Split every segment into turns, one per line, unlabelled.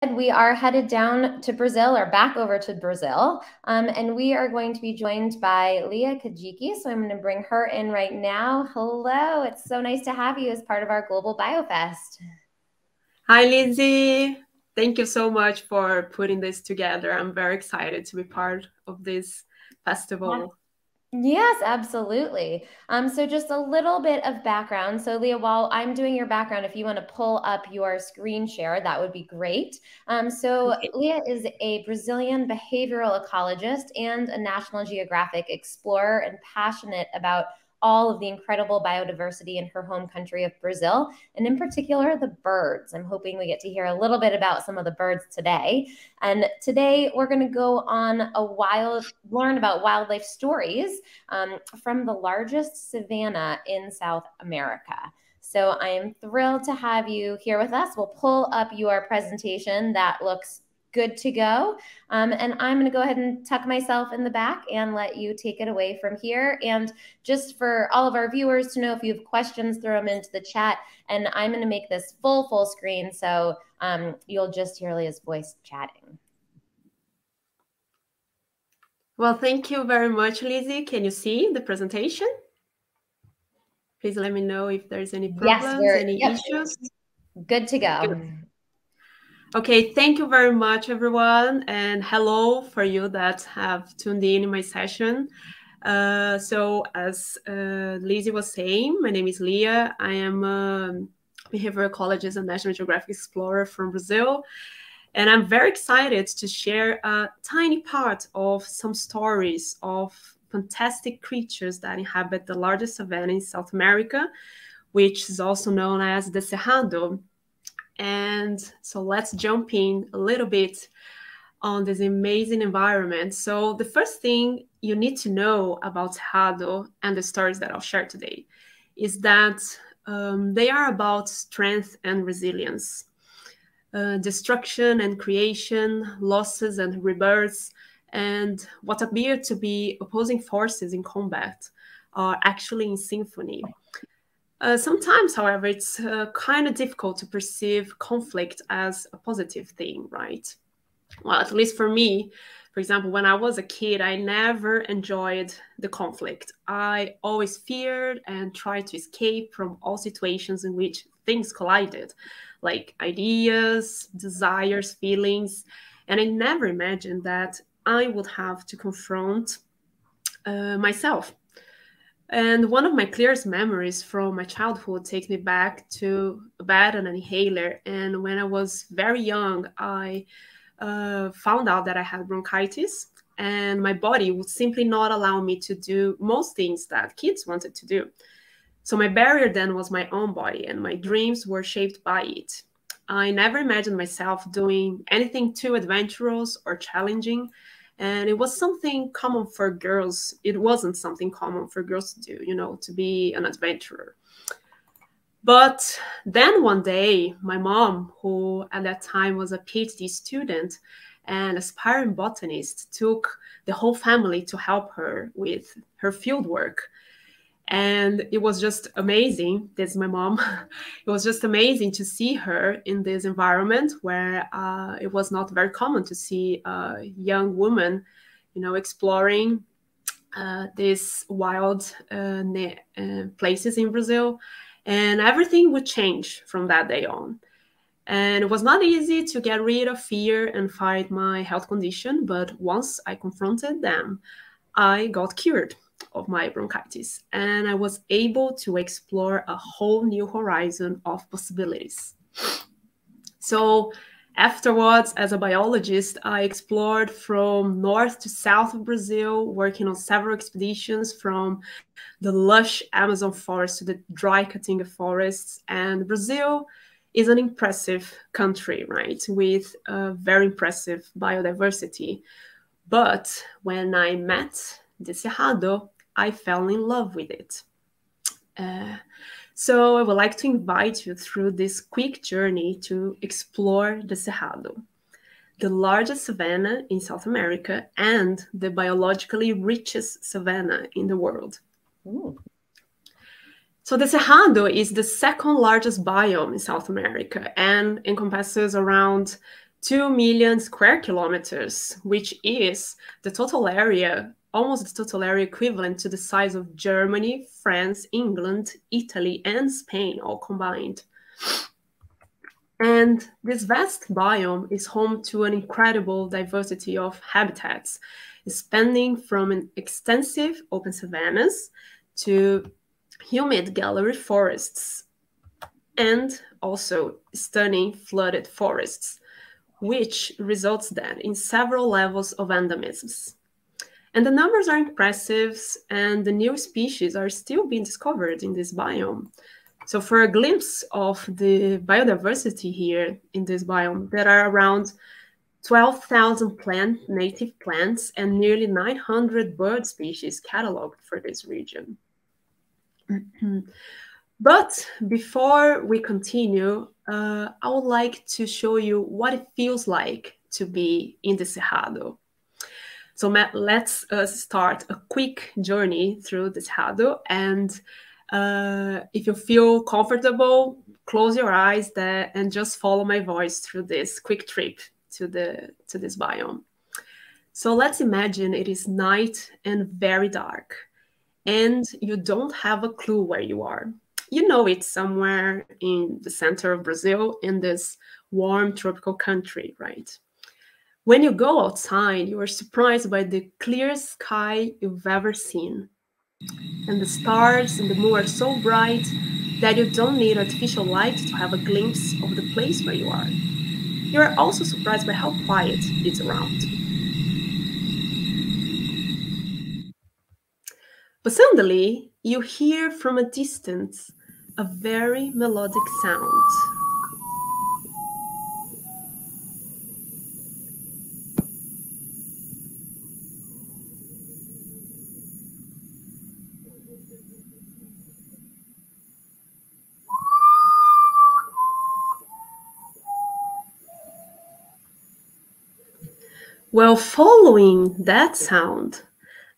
We are headed down to Brazil, or back over to Brazil, and we are going to be joined by Leah Kajiki. So I'm going to bring her in right now. Hello, it's so nice to have you as part of our Global BioFest.
Hi, Lizzie. Thank you so much for putting this together. I'm very excited to be part of this festival.
Yes, absolutely. So just a little bit of background. So Leah, while I'm doing your background, if you want to pull up your screen share, that would be great. So
Okay.
Leah is a Brazilian behavioral ecologist and a National Geographic explorer and passionate about all of the incredible biodiversity in her home country of Brazil, and in particular, the birds. I'm hoping we get to hear a little bit about some of the birds today. And today we're going to go on learn about wildlife stories from the largest savanna in South America. So I am thrilled to have you here with us. We'll pull up your presentation. That looks good to go. And I'm going to go ahead and tuck myself in the back and let you take it away from here. And just for all of our viewers to know, if you have questions, throw them into the chat. And I'm going to make this full screen, so you'll just hear Leah's voice chatting.
Well, thank you very much, Lizzie. Can you see the presentation? Please let me know if there's any problems, any issues.
Good to go.
Good. Okay, thank you very much, everyone. And hello for you that have tuned in my session. So as Lizzie was saying, my name is Leah. I am a behavioral ecologist and National Geographic explorer from Brazil. And I'm very excited to share a tiny part of some stories of fantastic creatures that inhabit the largest savanna in South America, which is also known as the Cerrado. And so let's jump in a little bit on this amazing environment. So the first thing you need to know about Cerrado and the stories that I'll share today is that they are about strength and resilience. Destruction and creation, losses and rebirths, and what appear to be opposing forces in combat are actually in symphony. Sometimes, however, it's kind of difficult to perceive conflict as a positive thing, right? Well, at least for me, for example, when I was a kid, I never enjoyed the conflict. I always feared and tried to escape from all situations in which things collided, like ideas, desires, feelings. And I never imagined that I would have to confront myself. And one of my clearest memories from my childhood takes me back to a bed and an inhaler. And when I was very young, I found out that I had bronchitis, and my body would simply not allow me to do most things that kids wanted to do. So my barrier then was my own body, and my dreams were shaped by it. I never imagined myself doing anything too adventurous or challenging. And it was something common for girls. It wasn't something common for girls to do, to be an adventurer. But then one day, my mom, who at that time was a PhD student and aspiring botanist, took the whole family to help her with her field work. And it was just amazing. This is my mom. It was just amazing to see her in this environment where it was not very common to see a young woman, exploring these wild places in Brazil. And everything would change from that day on. And it was not easy to get rid of fear and fight my health condition, but once I confronted them, I got cured of my bronchitis, and I was able to explore a whole new horizon of possibilities. So afterwards, as a biologist, I explored from north to south of Brazil, working on several expeditions from the lush Amazon forest to the dry Caatinga forests. And Brazil is an impressive country, right, with a very impressive biodiversity. But when I met the Cerrado, I fell in love with it. So I would like to invite you through this quick journey to explore the Cerrado, the largest savanna in South America and the biologically richest savanna in the world.
Ooh.
So the Cerrado is the second largest biome in South America and encompasses around 2 million square kilometers, which is the total area, almost the total area equivalent to the size of Germany, France, England, Italy, and Spain all combined. And this vast biome is home to an incredible diversity of habitats, spanning from an extensive open savannas to humid gallery forests, and also stunning flooded forests, which results then in several levels of endemisms. And the numbers are impressive, and the new species are still being discovered in this biome. So for a glimpse of the biodiversity here in this biome, there are around 12,000 native plants and nearly 900 bird species cataloged for this region. But before we continue, I would like to show you what it feels like to be in the Cerrado. So let's start a quick journey through the Cerrado, and if you feel comfortable, close your eyes there and just follow my voice through this quick trip to this biome. So let's imagine it is night and very dark, and you don't have a clue where you are. You know it's somewhere in the center of Brazil, in this warm tropical country, right? When you go outside, you are surprised by the clearest sky you've ever seen. And the stars and the moon are so bright that you don't need artificial light to have a glimpse of the place where you are. You are also surprised by how quiet it's around. But suddenly, you hear from a distance a very melodic sound. Well, following that sound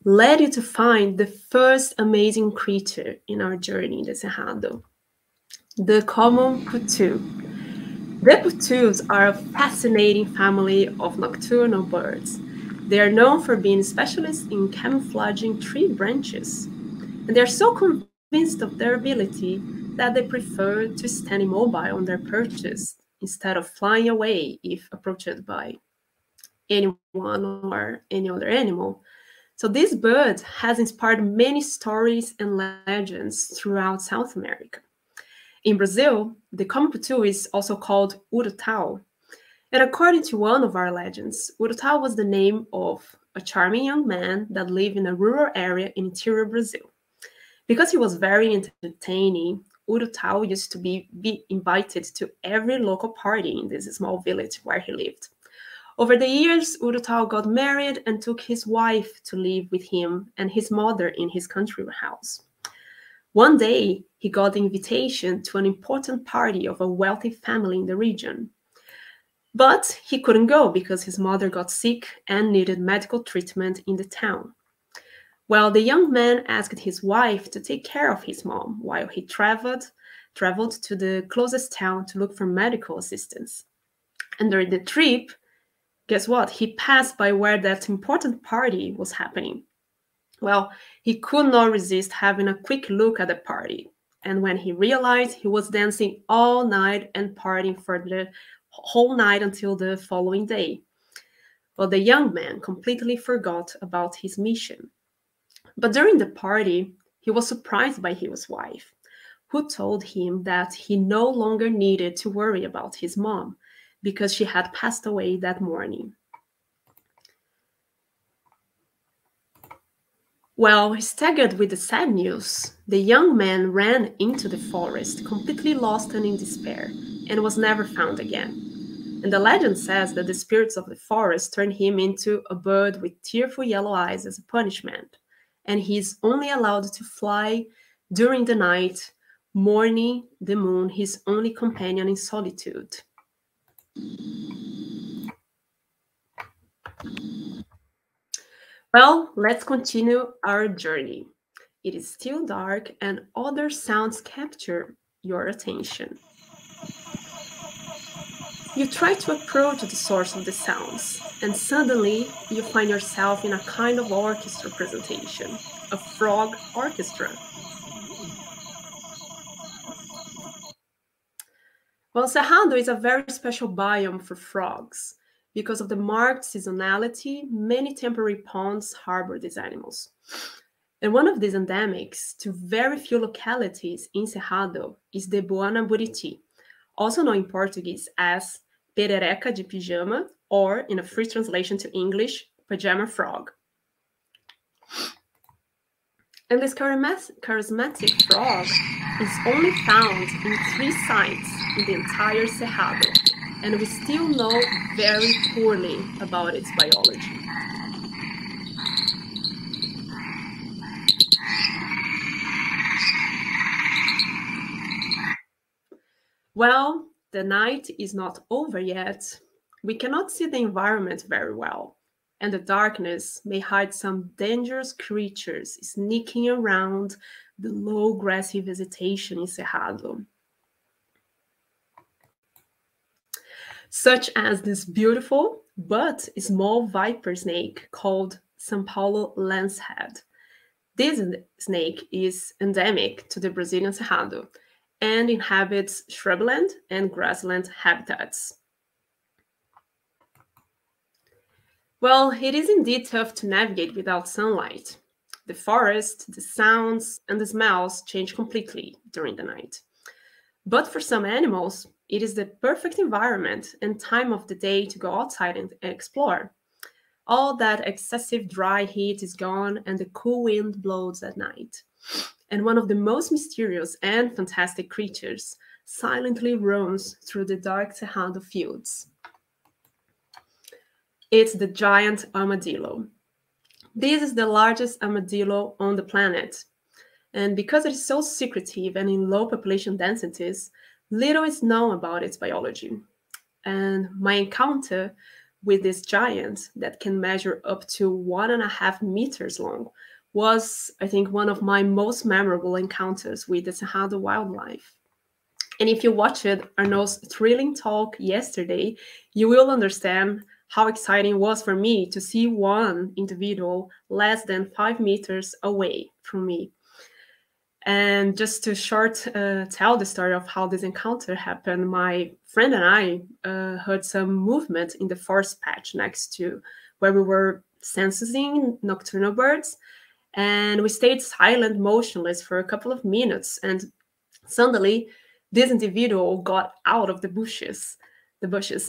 led you to find the first amazing creature in our journey in the Cerrado, the common putu. The putus are a fascinating family of nocturnal birds. They are known for being specialists in camouflaging tree branches, and they are so convinced of their ability that they prefer to stand immobile on their perches instead of flying away if approached by anyone or any other animal. So this bird has inspired many stories and legends throughout South America. In Brazil, the common putu is also called urutau. And according to one of our legends, urutau was the name of a charming young man that lived in a rural area in interior Brazil. Because he was very entertaining, urutau used to be invited to every local party in this small village where he lived. Over the years, urutau got married and took his wife to live with him and his mother in his country house. One day, he got the invitation to an important party of a wealthy family in the region. But he couldn't go because his mother got sick and needed medical treatment in the town. Well, the young man asked his wife to take care of his mom while he traveled to the closest town to look for medical assistance. And during the trip, guess what? He passed by where that important party was happening. Well, he could not resist having a quick look at the party. And when he realized, he was dancing all night and partying for the whole night until the following day. Well, the young man completely forgot about his mission. But during the party, he was surprised by his wife, who told him that he no longer needed to worry about his mom because she had passed away that morning. Well, staggered with the sad news, the young man ran into the forest, completely lost and in despair, and was never found again. And the legend says that the spirits of the forest turned him into a bird with tearful yellow eyes as a punishment, and he is only allowed to fly during the night, mourning the moon, his only companion in solitude. Well, let's continue our journey. It is still dark and other sounds capture your attention. You try to approach the source of the sounds, and suddenly you find yourself in a kind of orchestra presentation, a frog orchestra. Well, Cerrado is a very special biome for frogs. Because of the marked seasonality, many temporary ponds harbor these animals. And one of these endemics to very few localities in Cerrado is the Boana buriti, also known in Portuguese as perereca de pijama, or in a free translation to English, pajama frog. And this charismatic frog is only found in 3 sites in the entire Cerrado, and we still know very poorly about its biology. Well, the night is not over yet. We cannot see the environment very well, and the darkness may hide some dangerous creatures sneaking around the low grassy vegetation in Cerrado, such as this beautiful but small viper snake called São Paulo lancehead. This snake is endemic to the Brazilian Cerrado and inhabits shrubland and grassland habitats. Well, it is indeed tough to navigate without sunlight. The forest, the sounds, and the smells change completely during the night. But for some animals, it is the perfect environment and time of the day to go outside and explore. All that excessive dry heat is gone and the cool wind blows at night. And one of the most mysterious and fantastic creatures silently roams through the dark Cerrado fields. It's the giant armadillo. This is the largest armadillo on the planet. And because it is so secretive and in low population densities, little is known about its biology. And my encounter with this giant that can measure up to 1.5 meters long was, I think, one of my most memorable encounters with the Cerrado wildlife. And if you watched Arnaud's thrilling talk yesterday, you will understand how exciting it was for me to see one individual less than 5 meters away from me. And just to tell the story of how this encounter happened, my friend and I heard some movement in the forest patch next to where we were censusing nocturnal birds. And we stayed silent, motionless for a couple of minutes. And suddenly, this individual got out of the bushes,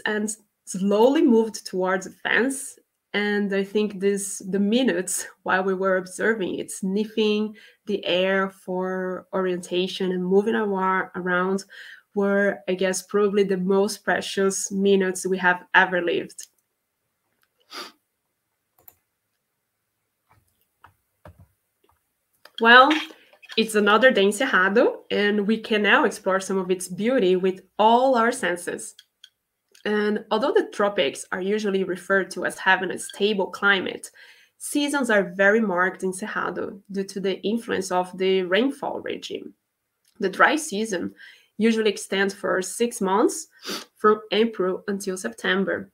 and slowly moved towards a fence. And I think the minutes while we were observing it, sniffing the air for orientation and moving around, were, I guess, probably the most precious minutes we have ever lived. Well, it's another day in Cerrado, and we can now explore some of its beauty with all our senses. And although the tropics are usually referred to as having a stable climate, seasons are very marked in Cerrado due to the influence of the rainfall regime. The dry season usually extends for 6 months, from April until September.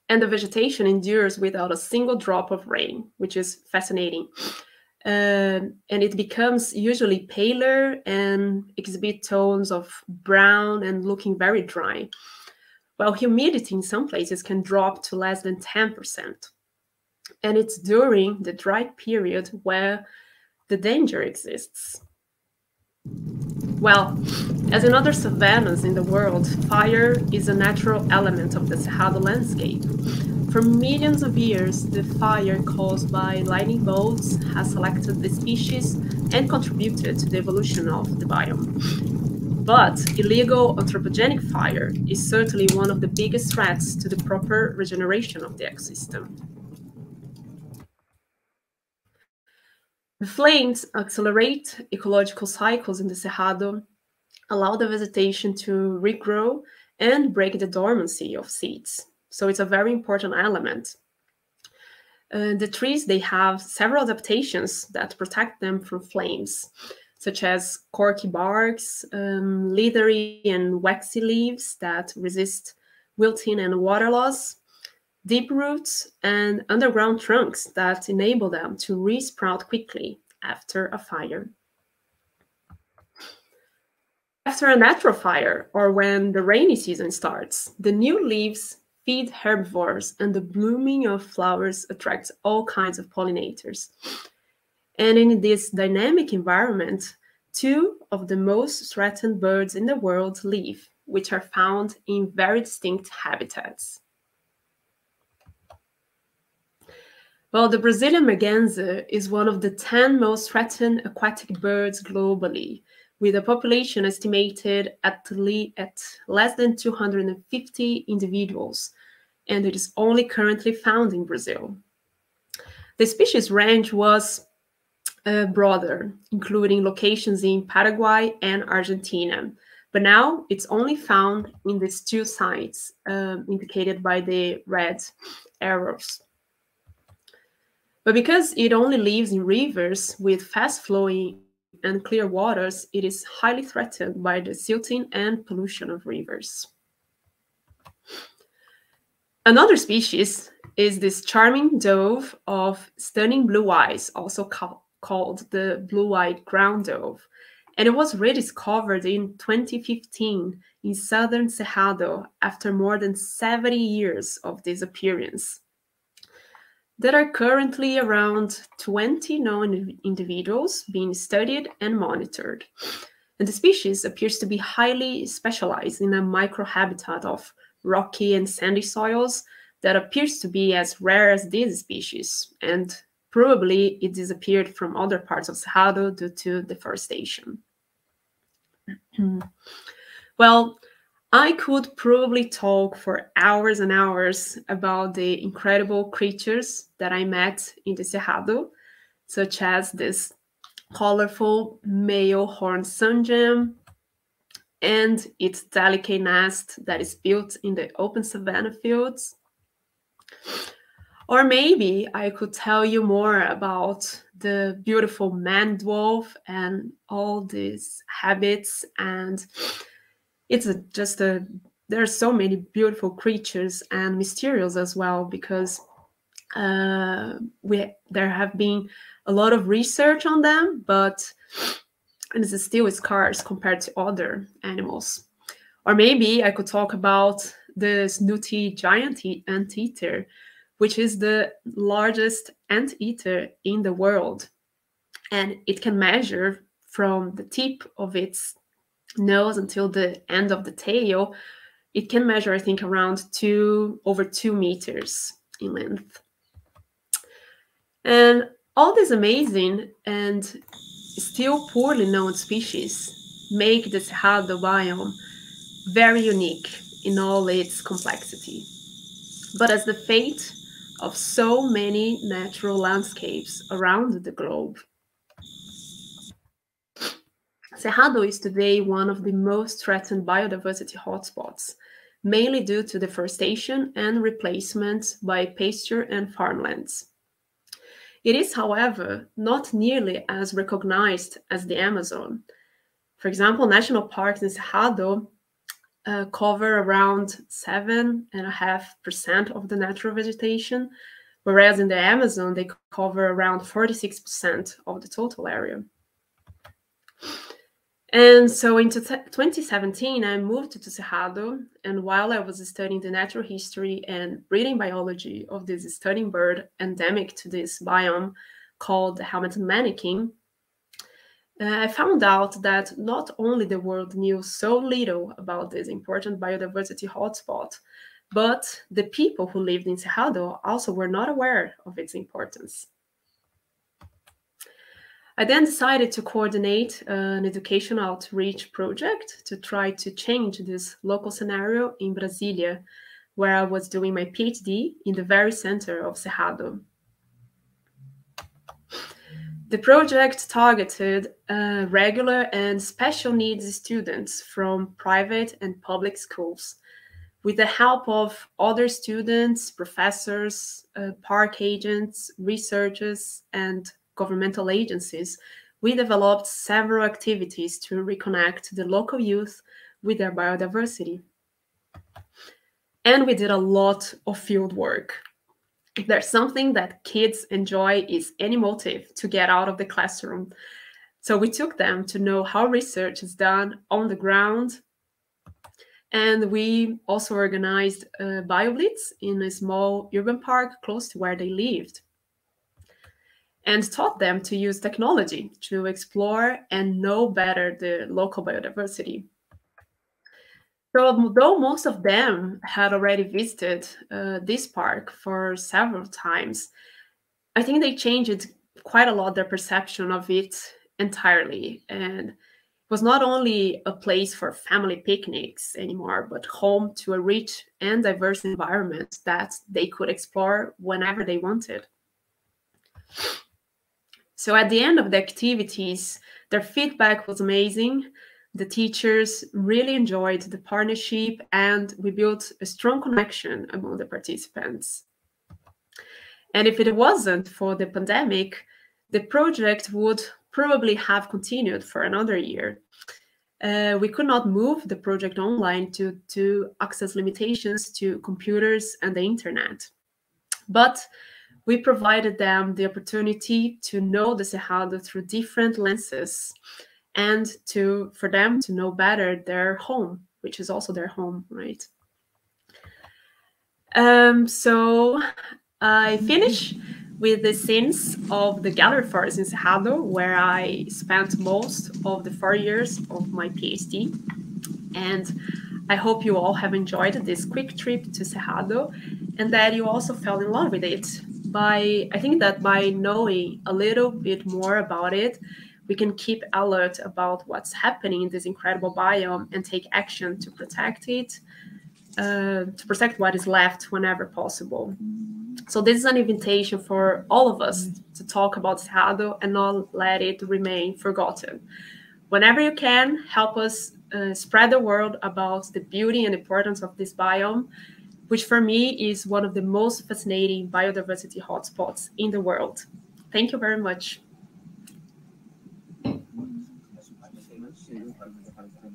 And the vegetation endures without a single drop of rain, which is fascinating. And it becomes usually paler and exhibit tones of brown and looking very dry. While humidity in some places can drop to less than 10%. And it's during the dry period where the danger exists. Well, as in other savannas in the world, fire is a natural element of the Cerrado landscape. For millions of years, the fire caused by lightning bolts has selected the species and contributed to the evolution of the biome. But illegal anthropogenic fire is certainly one of the biggest threats to the proper regeneration of the ecosystem. The flames accelerate ecological cycles in the Cerrado, allow the vegetation to regrow, and break the dormancy of seeds. So it's a very important element. The trees, they have several adaptations that protect them from flames, such as corky barks, leathery and waxy leaves that resist wilting and water loss, deep roots, and underground trunks that enable them to resprout quickly after a fire. After a natural fire, or when the rainy season starts, the new leaves feed herbivores, and the blooming of flowers attracts all kinds of pollinators. And in this dynamic environment, two of the most threatened birds in the world live, which are found in very distinct habitats. Well, the Brazilian Magenza is one of the 10 most threatened aquatic birds globally, with a population estimated at less than 250 individuals, and it is only currently found in Brazil. The species range was broader, including locations in Paraguay and Argentina, but now it's only found in these two sites indicated by the red arrows. But because it only lives in rivers with fast-flowing and clear waters, it is highly threatened by the silting and pollution of rivers. Another species is this charming dove of stunning blue eyes, also called the blue-eyed ground dove, and it was rediscovered in 2015 in southern Cerrado after more than 70 years of disappearance. There are currently around 20 known individuals being studied and monitored. And the species appears to be highly specialized in a microhabitat of rocky and sandy soils that appears to be as rare as this species, and probably it disappeared from other parts of Cerrado due to deforestation. Well, I could probably talk for hours and hours about the incredible creatures that I met in the Cerrado, such as this colorful male horned sunjam and its delicate nest that is built in the open savanna fields. Or maybe I could tell you more about the beautiful man dwarf and all these habits, and there are so many beautiful creatures and mysterious as well, because there have been a lot of research on them, but it's still scarce compared to other animals. Or maybe I could talk about the snooty giant anteater, which is the largest anteater in the world, and it can measure from the tip of its nose until the end of the tail. It can measure, I think, around over 2 meters in length. And all these amazing and still poorly known species make the Cerrado biome very unique in all its complexity. But as the fate of so many natural landscapes around the globe, Cerrado is today one of the most threatened biodiversity hotspots, mainly due to deforestation and replacement by pasture and farmlands. It is, however, not nearly as recognized as the Amazon. For example, national parks in Cerrado cover around 7.5% of the natural vegetation, whereas in the Amazon, they cover around 46% of the total area. And so in 2017, I moved to Cerrado, and while I was studying the natural history and breeding biology of this stunning bird endemic to this biome called the helmeted manakin, I found out that not only the world knew so little about this important biodiversity hotspot, but the people who lived in Cerrado also were not aware of its importance. I then decided to coordinate an educational outreach project to try to change this local scenario in Brasilia, where I was doing my PhD in the very center of Cerrado. The project targeted regular and special needs students from private and public schools. With the help of other students, professors, park agents, researchers, and governmental agencies, we developed several activities to reconnect the local youth with their biodiversity. And we did a lot of field work. If there's something that kids enjoy is any motive to get out of the classroom. So we took them to know how research is done on the ground. And we also organized a BioBlitz in a small urban park close to where they lived, and taught them to use technology to explore and know better the local biodiversity. So though most of them had already visited this park for several times, I think they changed quite a lot their perception of it entirely. And it was not only a place for family picnics anymore, but home to a rich and diverse environment that they could explore whenever they wanted. So at the end of the activities, their feedback was amazing. The teachers really enjoyed the partnership, and we built a strong connection among the participants. And if it wasn't for the pandemic, the project would probably have continued for another year. We could not move the project online due to access limitations to computers and the internet. But we provided them the opportunity to know the Cerrado through different lenses, and for them to know better their home, which is also their home, right? So I finish with the scenes of the gallery forest in Cerrado, where I spent most of the 4 years of my PhD. And I hope you all have enjoyed this quick trip to Cerrado, and that you also fell in love with it. I think that by knowing a little bit more about it, we can keep alert about what's happening in this incredible biome and take action to protect it, to protect what is left whenever possible. So this is an invitation for all of us to talk about Cerrado and not let it remain forgotten. Whenever you can, help us spread the word about the beauty and importance of this biome, which for me is one of the most fascinating biodiversity hotspots in the world. Thank you very much.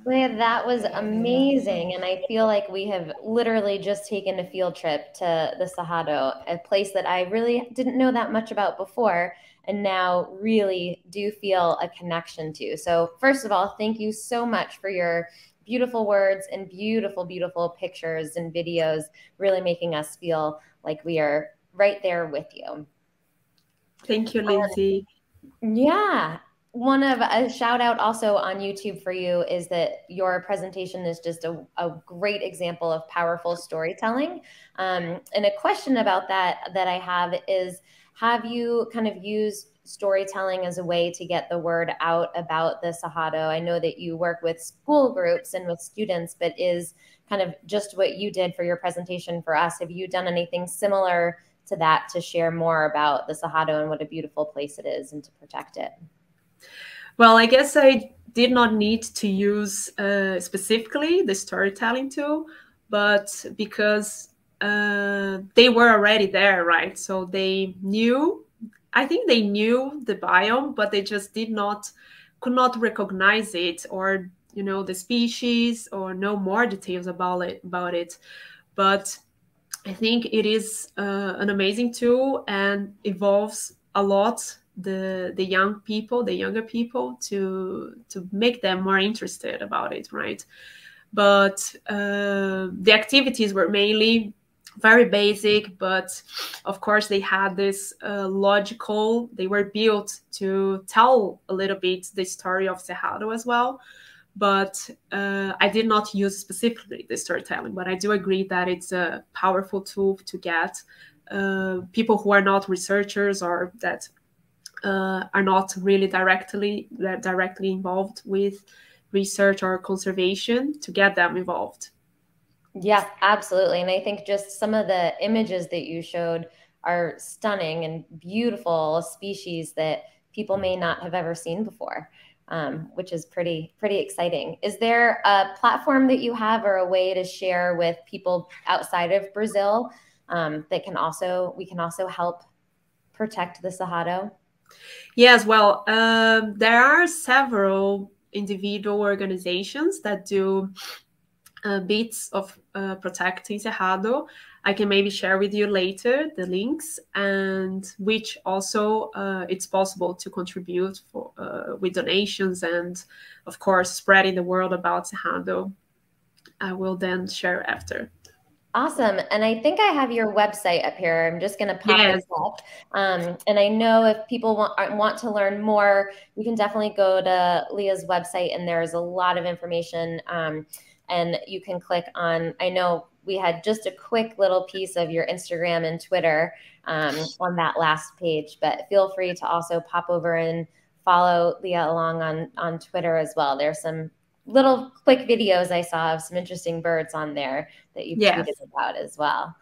Leah, that was amazing. And I feel like we have literally just taken a field trip to the Cerrado, a place that I really didn't know that much about before, and now really do feel a connection to. So first of all, thank you so much for your beautiful words and beautiful, beautiful pictures and videos, really making us feel like we are right there with you.
Thank you, Lindsay.
Yeah. One of a shout out also on YouTube for you is that your presentation is just a great example of powerful storytelling. And a question about that I have is, have you kind of used storytelling as a way to get the word out about the Cerrado? I know that you work with school groups and with students, but is kind of just what you did for your presentation for us. Have you done anything similar to that to share more about the Cerrado and what a beautiful place it is and to protect it?
Well, I guess I did not need to use specifically the storytelling tool, but because they were already there, right? So they knew, I think they knew the biome, but they just could not recognize it, or, you know, the species, or know more details about it. But I think it is an amazing tool, and involves a lot the young people, the younger people, to make them more interested about it, right? But the activities were mainly very basic, but of course they had this logical, they were built to tell a little bit the story of Cerrado as well. But I did not use specifically the storytelling, but I do agree that it's a powerful tool to get people who are not researchers, or that are not really directly involved with research or conservation, to get them involved.
Yeah, absolutely. And I think just some of the images that you showed are stunning and beautiful species that people may not have ever seen before, which is pretty exciting. Is there a platform that you have, or a way to share with people outside of Brazil that we can also help protect the Cerrado?
Yes, well, there are several individual organizations that do bits of protecting Cerrado. I can maybe share with you later the links, and which also it's possible to contribute for with donations and, of course, spreading the word about Cerrado. I will then share after.
Awesome. And I think I have your website up here. I'm just going to pop it
Yes,
up. And I know if people want to learn more, you can definitely go to Leah's website, and there's a lot of information. And you can click on, I know we had just a quick little piece of your Instagram and Twitter on that last page, but feel free to also pop over and follow Leah along on Twitter as well. There's some little quick videos I saw of some interesting birds on there that you've
yes.
tweeted about as well.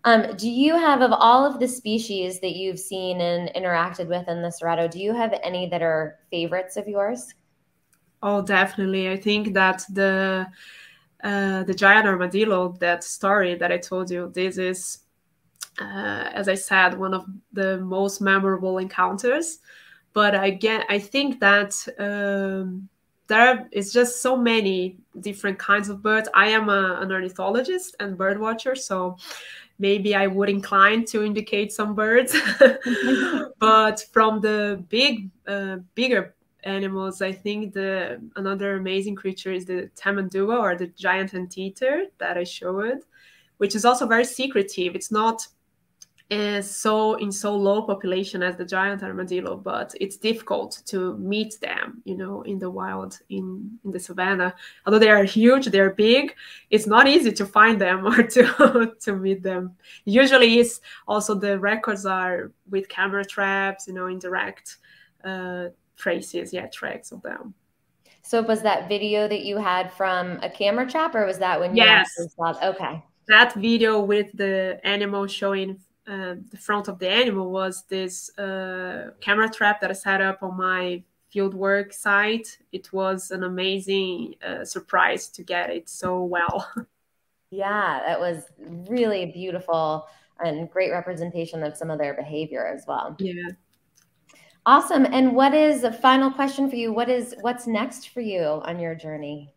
Do you have, of all of the species that you've seen and interacted with in the Cerrado, do you have any that are favorites of yours?
Oh, definitely. I think that the giant armadillo, that story that I told you, this is, as I said, one of the most memorable encounters. But again, I think that there is just so many different kinds of birds. I am an ornithologist and bird watcher, so maybe I would incline to indicate some birds. But from the bigger animals, I think the another amazing creature is the tamanduá, or the giant anteater that I showed, which is also very secretive. It's not so low population as the giant armadillo, but it's difficult to meet them, in the wild, in the savannah. Although they are huge, they're big, it's not easy to find them or to meet them. Usually it's also, the records are with camera traps, indirect traces, tracks of them.
So was that video that you had from a camera trap, or was that when you actually
Yes,
saw it? Okay.
that video with the animal showing the front of the animal was this camera trap that I set up on my fieldwork site. It was an amazing surprise to get it so well.
Yeah, that was really beautiful and great representation of some of their behavior as well.
Yeah.
Awesome. And what is a final question for you? What's next for you on your journey?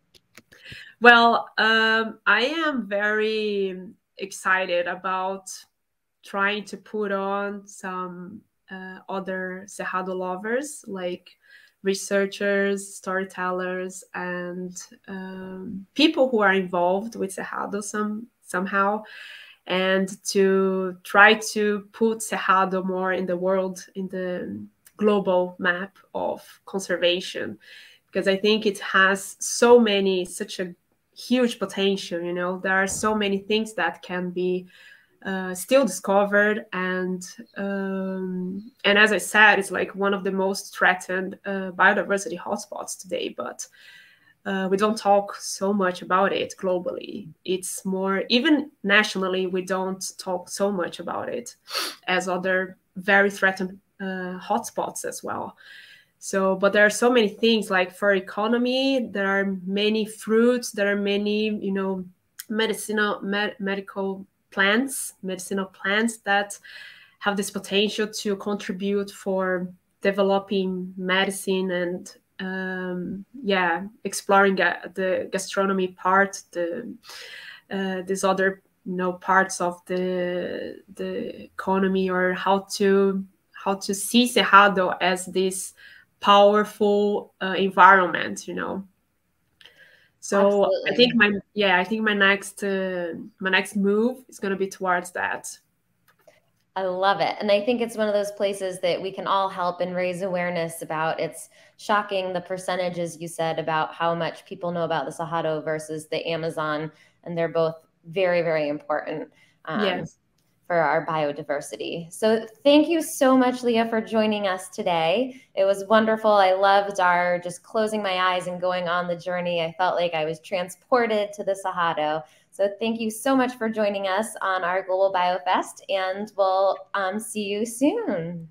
Well, I am very excited about trying to put on some other Cerrado lovers, like researchers, storytellers, and people who are involved with Cerrado somehow, and to try to put Cerrado more in the world, in the global map of conservation, because I think it has such a huge potential. There are so many things that can be still discovered, and as I said, it's like one of the most threatened biodiversity hotspots today. But we don't talk so much about it globally. It's more, even nationally, we don't talk so much about it as other very threatened hotspots as well. So, but there are so many things, like for economy, there are many fruits, there are many, medicinal plants that have this potential to contribute for developing medicine and exploring the gastronomy part, these other parts of the economy, or how to see Cerrado as this powerful environment. So
Absolutely.
I think my next move is going to be towards that.
I love it. And I think it's one of those places that we can all help and raise awareness about. It's shocking the percentages you said about how much people know about the Cerrado versus the Amazon. And they're both very, very important
Yes.
for our biodiversity. So thank you so much, Leah, for joining us today. It was wonderful. I loved our just closing my eyes and going on the journey. I felt like I was transported to the Cerrado. So thank you so much for joining us on our Global BioFest, and we'll see you soon.